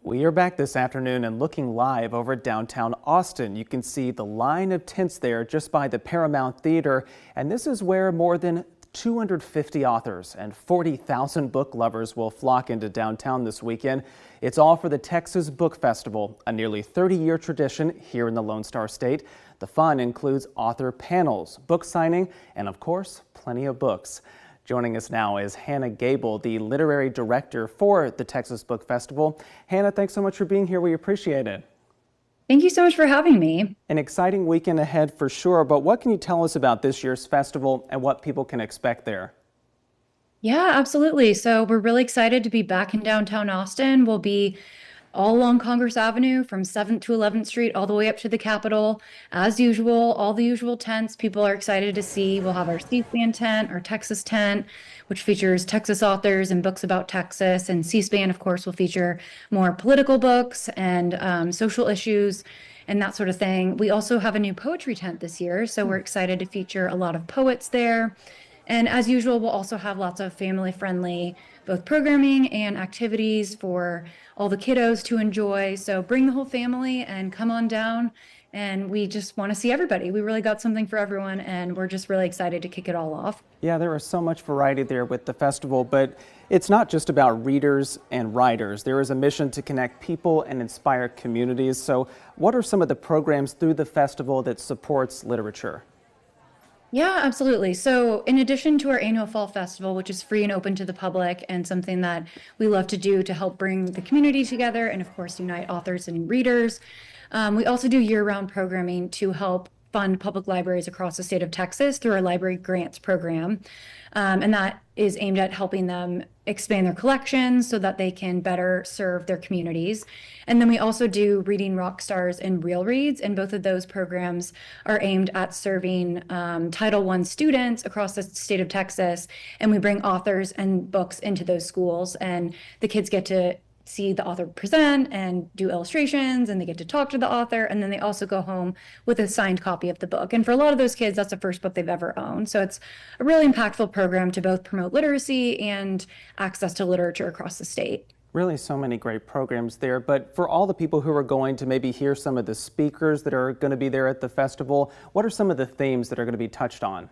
We are back this afternoon and looking live over at downtown Austin. You can see the line of tents there just by the Paramount Theater, and this is where more than 250 authors and 40,000 book lovers will flock into downtown this weekend. It's all for the Texas Book Festival, a nearly 30-year tradition here in the Lone Star State. The fun includes author panels, book signing, and of course, plenty of books. Joining us now is Hannah Gable, the literary director for the Texas Book Festival. Hannah, thanks so much for being here. We appreciate it. Thank you so much for having me. An exciting weekend ahead for sure, but what can you tell us about this year's festival and what people can expect there? Yeah, absolutely. So we're really excited to be back in downtown Austin. We'll be all along Congress Avenue from 7th to 11th Street all the way up to the Capitol. As usual, all the usual tents people are excited to see. We'll have our C-SPAN tent, our Texas tent, which features Texas authors and books about Texas. And C-SPAN, of course, will feature more political books and social issues and that sort of thing. We also have a new poetry tent this year, so we're excited to feature a lot of poets there. And as usual, we'll also have lots of family-friendly both programming and activities for all the kiddos to enjoy. So bring the whole family and come on down. And we just want to see everybody. We really got something for everyone, and we're just really excited to kick it all off. Yeah, there is so much variety there with the festival, but it's not just about readers and writers. There is a mission to connect people and inspire communities. So what are some of the programs through the festival that supports literature? Yeah, absolutely. So in addition to our annual fall festival, which is free and open to the public and something that we love to do to help bring the community together and of course unite authors and readers, we also do year-round programming to help fund public libraries across the state of Texas through our library grants program. And that is aimed at helping them expand their collections so that they can better serve their communities. And then we also do Reading Rock Stars and Real Reads, and both of those programs are aimed at serving Title I students across the state of Texas. And we bring authors and books into those schools, and the kids get to see the author present and do illustrations, and they get to talk to the author, and then they also go home with a signed copy of the book. And for a lot of those kids, that's the first book they've ever owned. So it's a really impactful program to both promote literacy and access to literature across the state. Really so many great programs there, but for all the people who are going to maybe hear some of the speakers that are going to be there at the festival, what are some of the themes that are going to be touched on?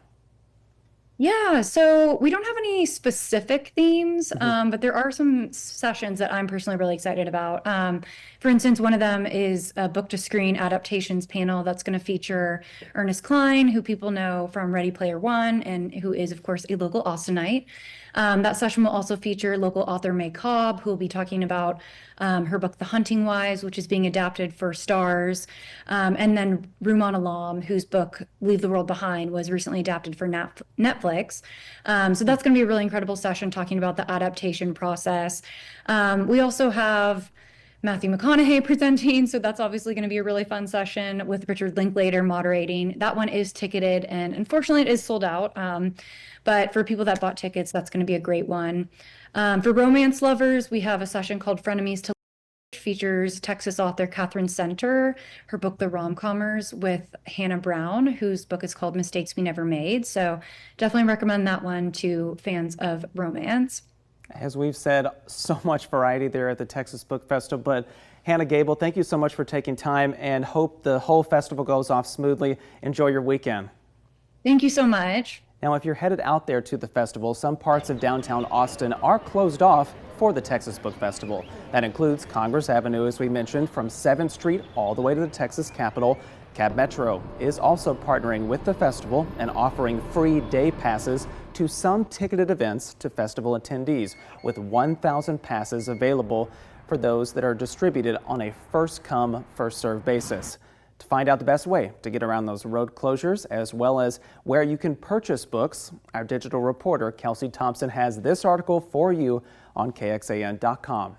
Yeah, so we don't have any specific themes, but there are some sessions that I'm personally really excited about. For instance, one of them is a book to screen adaptations panel that's going to feature Ernest Cline, who people know from Ready Player One and who is, of course, a local Austinite. That session will also feature local author May Cobb, who will be talking about her book, The Hunting Wives, which is being adapted for Stars. And then Rumaan Alam, whose book, Leave the World Behind, was recently adapted for Netflix. So that's going to be a really incredible session talking about the adaptation process. We also have Matthew McConaughey presenting, so that's obviously going to be a really fun session with Richard Linklater moderating. That one is ticketed, and unfortunately it is sold out. But for people that bought tickets, that's going to be a great one. For romance lovers, we have a session called Frenemies to which features Texas author Catherine Center, her book The Rom-Commers, with Hannah Brown, whose book is called Mistakes We Never Made. So definitely recommend that one to fans of romance. As we've said, so much variety there at the Texas Book Festival, but Hannah Gable, thank you so much for taking time and hope the whole festival goes off smoothly. Enjoy your weekend. Thank you so much. Now, if you're headed out there to the festival, some parts of downtown Austin are closed off for the Texas Book Festival. That includes Congress Avenue, as we mentioned, from 7th Street all the way to the Texas Capitol. Cab Metro is also partnering with the festival and offering free day passes to some ticketed events to festival attendees, with 1,000 passes available for those that are distributed on a first-come, first-served basis. To find out the best way to get around those road closures, as well as where you can purchase books, our digital reporter Kelsey Thompson has this article for you on KXAN.com.